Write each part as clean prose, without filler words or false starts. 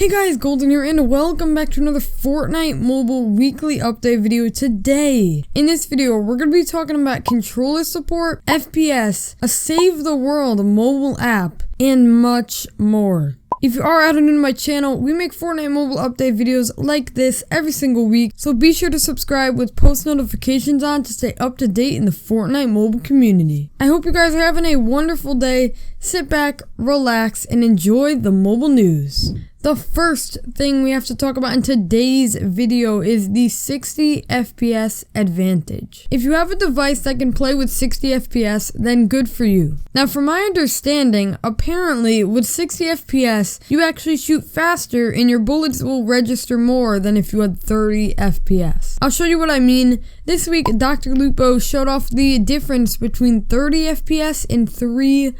Hey guys, Golden here, and welcome back to another Fortnite Mobile weekly update video today. In this video, we're going to be talking about controller support, FPS, a Save the World mobile app, and much more. If you are out and new to my channel, we make Fortnite Mobile update videos like this every single week, so be sure to subscribe with post notifications on to stay up to date in the Fortnite Mobile community. I hope you guys are having a wonderful day. Sit back, relax, and enjoy the mobile news. The first thing we have to talk about in today's video is the 60 FPS advantage. If you have a device that can play with 60 FPS, then good for you. Now, from my understanding, apparently with 60 FPS, you actually shoot faster and your bullets will register more than if you had 30 FPS. I'll show you what I mean. This week, Dr. Lupo showed off the difference between 30 FPS and 300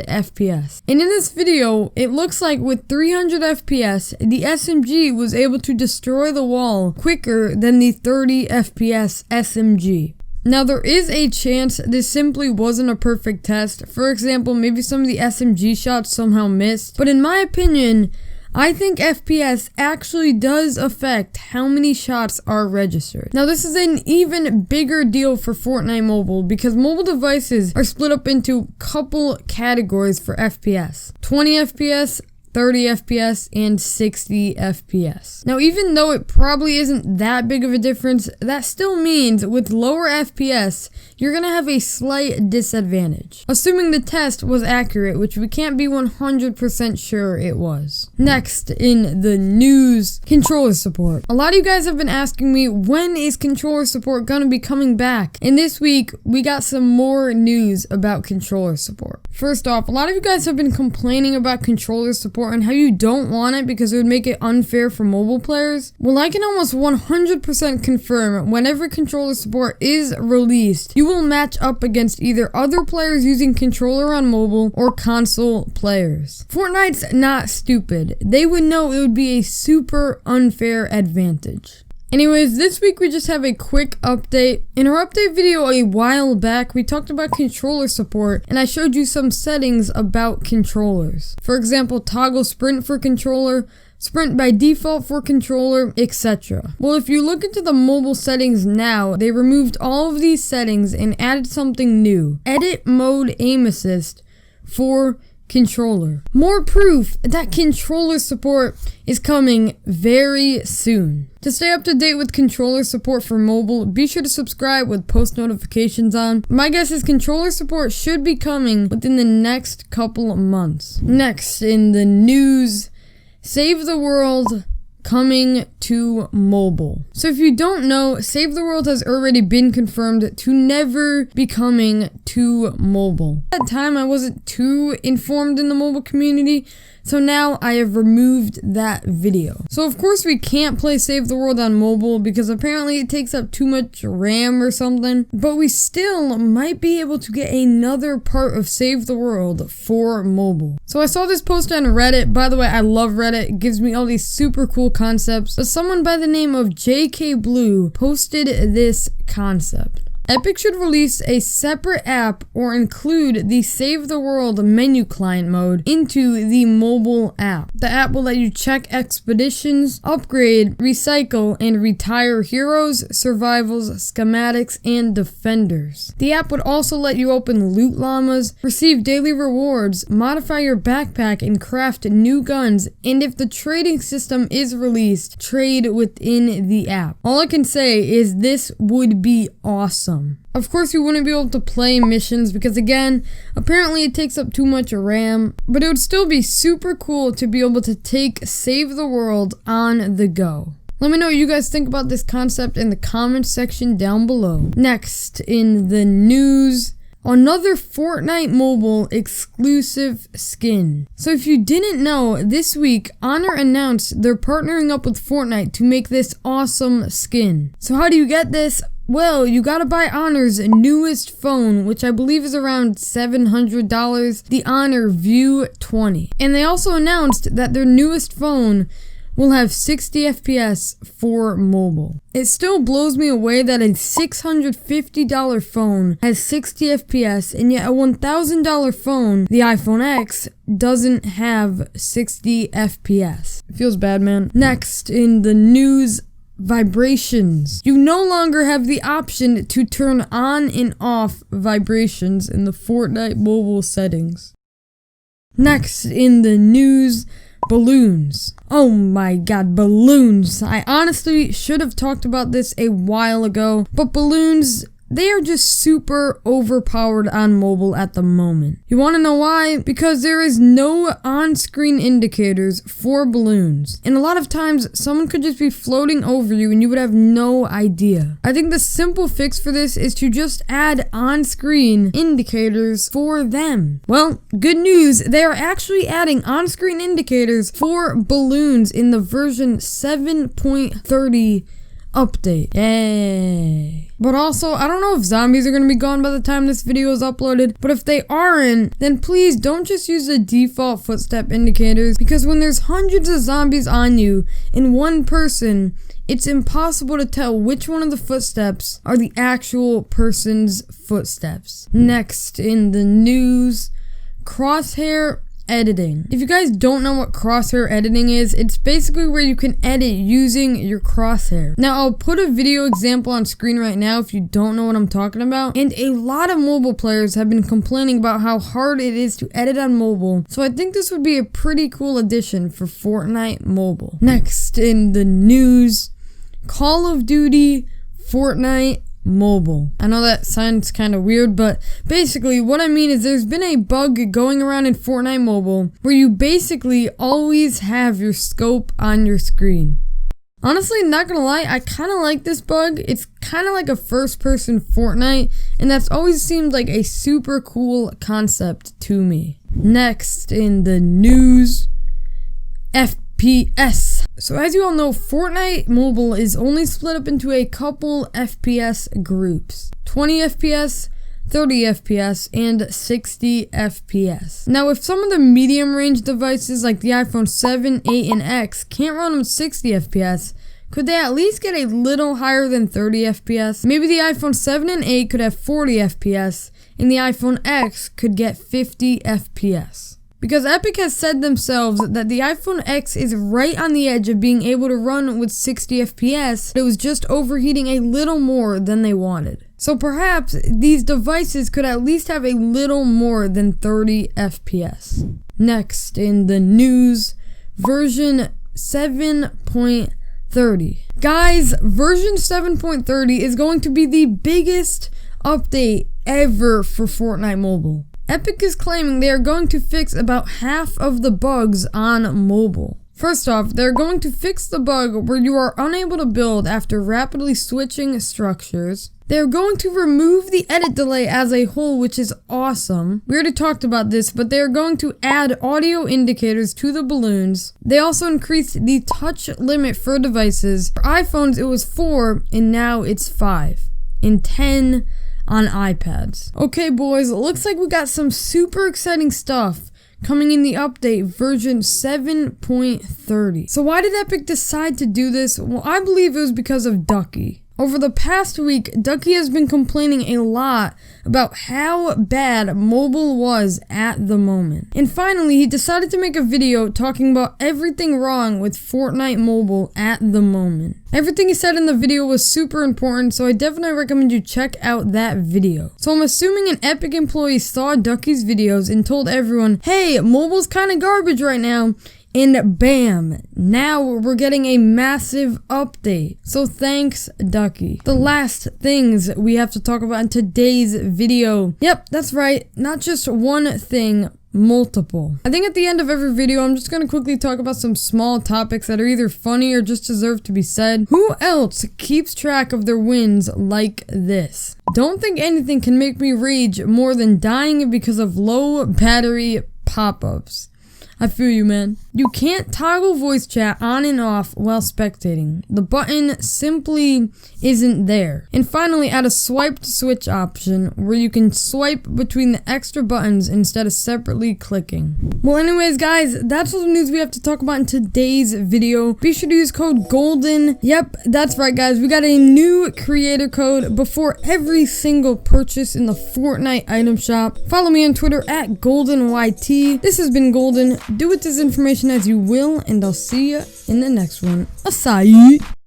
FPS. And in this video, it looks like with 300 FPS, the SMG was able to destroy the wall quicker than the 30 FPS SMG. Now, there is a chance this simply wasn't a perfect test. For example, maybe some of the SMG shots somehow missed. But in my opinion, I think FPS actually does affect how many shots are registered. Now, this is an even bigger deal for Fortnite Mobile because mobile devices are split up into a couple categories for FPS. 20 FPS, 30 FPS, and 60 FPS. Now, even though it probably isn't that big of a difference, that still means with lower FPS, you're gonna have a slight disadvantage. Assuming the test was accurate, which we can't be 100% sure it was. Next in the news, controller support. A lot of you guys have been asking me, when is controller support gonna be coming back? And this week, we got some more news about controller support. First off, a lot of you guys have been complaining about controller support and how you don't want it because it would make it unfair for mobile players. Well, I can almost 100% confirm whenever controller support is released, you will match up against either other players using controller on mobile or console players. Fortnite's not stupid. They would know it would be a super unfair advantage. Anyways, this week we just have a quick update. In our update video a while back, we talked about controller support and I showed you some settings about controllers. For example, toggle sprint for controller, sprint by default for controller, etc. Well, if you look into the mobile settings now, they removed all of these settings and added something new. Edit mode aim assist for controller. More proof that controller support is coming very soon. To stay up to date with controller support for mobile, be sure to subscribe with post notifications on. My guess is controller support should be coming within the next couple of months. Next in the news, Save the World coming to mobile. So if you don't know, Save the World has already been confirmed to never be coming to mobile. At that time, I wasn't too informed in the mobile community, so now I have removed that video. So of course we can't play Save the World on mobile because apparently it takes up too much RAM or something, but we still might be able to get another part of Save the World for mobile. So I saw this post on Reddit. By the way, I love Reddit. It gives me all these super cool concepts. But someone by the name of JK Blue posted this concept. Epic should release a separate app or include the Save the World menu client mode into the mobile app. The app will let you check expeditions, upgrade, recycle, and retire heroes, survivals, schematics, and defenders. The app would also let you open loot llamas, receive daily rewards, modify your backpack, and craft new guns, and if the trading system is released, trade within the app. All I can say is this would be awesome. Of course, you wouldn't be able to play missions because, again, apparently it takes up too much RAM, but it would still be super cool to be able to take Save the World on the go. Let me know what you guys think about this concept in the comment section down below. Next in the news, another Fortnite Mobile exclusive skin. So if you didn't know, this week, Honor announced they're partnering up with Fortnite to make this awesome skin. So how do you get this? Well, you gotta buy Honor's newest phone, which I believe is around $700, the Honor View 20. And they also announced that their newest phone will have 60 FPS for mobile. It still blows me away that a $650 phone has 60 FPS and yet a $1,000 phone, the iPhone X, doesn't have 60 FPS. It feels bad, man. Next in the news, vibrations. You no longer have the option to turn on and off vibrations in the Fortnite mobile settings. Next in the news, balloons. Oh my god, balloons. I honestly should have talked about this a while ago, but balloons, they are just super overpowered on mobile at the moment. You want to know why? Because there is no on-screen indicators for balloons. And a lot of times, someone could just be floating over you and you would have no idea. I think the simple fix for this is to just add on-screen indicators for them. Well, good news, they are actually adding on-screen indicators for balloons in the version 7.30 update. Yay. But also, I don't know if zombies are going to be gone by the time this video is uploaded, but if they aren't, then please don't just use the default footstep indicators, because when there's hundreds of zombies on you in one person, it's impossible to tell which one of the footsteps are the actual person's footsteps. Next in the news, crosshair editing. If you guys don't know what crosshair editing is, it's basically where you can edit using your crosshair. Now, I'll put a video example on screen right now if you don't know what I'm talking about. And a lot of mobile players have been complaining about how hard it is to edit on mobile. So I think this would be a pretty cool addition for Fortnite Mobile. Next in the news, Call of Duty Fortnite Mobile. I know that sounds kind of weird, but basically what I mean is there's been a bug going around in Fortnite Mobile where you basically always have your scope on your screen. Honestly, not gonna lie, I kind of like this bug. It's kind of like a first-person Fortnite, and that's always seemed like a super cool concept to me. Next in the news, FPS. So as you all know, Fortnite Mobile is only split up into a couple FPS groups. 20 FPS, 30 FPS, and 60 FPS. Now, if some of the medium range devices like the iPhone 7, 8, and X can't run with 60 FPS, could they at least get a little higher than 30 FPS? Maybe the iPhone 7 and 8 could have 40 FPS, and the iPhone X could get 50 FPS. Because Epic has said themselves that the iPhone X is right on the edge of being able to run with 60 FPS, but it was just overheating a little more than they wanted. So perhaps these devices could at least have a little more than 30 FPS. Next in the news, version 7.30. Guys, version 7.30 is going to be the biggest update ever for Fortnite Mobile. Epic is claiming they are going to fix about half of the bugs on mobile. First off, they're going to fix the bug where you are unable to build after rapidly switching structures. They're going to remove the edit delay as a whole, which is awesome. We already talked about this, but they're going to add audio indicators to the balloons. They also increased the touch limit for devices. For iPhones, it was 4, and now it's 5. And 10 on iPads. Okay, boys, it looks like we got some super exciting stuff coming in the update version 7.30. So why did Epic decide to do this? Well, I believe it was because of Ducky. Over the past week, Ducky has been complaining a lot about how bad mobile was at the moment. And finally, he decided to make a video talking about everything wrong with Fortnite Mobile at the moment. Everything he said in the video was super important, so I definitely recommend you check out that video. So I'm assuming an Epic employee saw Ducky's videos and told everyone, hey, mobile's kind of garbage right now. And bam, now we're getting a massive update. So thanks, Ducky. The last things we have to talk about in today's video. Yep, that's right. Not just one thing, multiple. I think at the end of every video, I'm just going to quickly talk about some small topics that are either funny or just deserve to be said. Who else keeps track of their wins like this? Don't think anything can make me rage more than dying because of low battery pop-ups. I feel you, man. You can't toggle voice chat on and off while spectating. The button simply isn't there. And finally, add a swipe to switch option where you can swipe between the extra buttons instead of separately clicking. Well, anyways, guys, that's all the news we have to talk about in today's video. Be sure to use code GOLDEN. Yep, that's right, guys. We got a new creator code before every single purchase in the Fortnite item shop. Follow me on Twitter at GoldenYT. This has been Golden. Do with this information as you will, and I'll see you in the next one. Acai.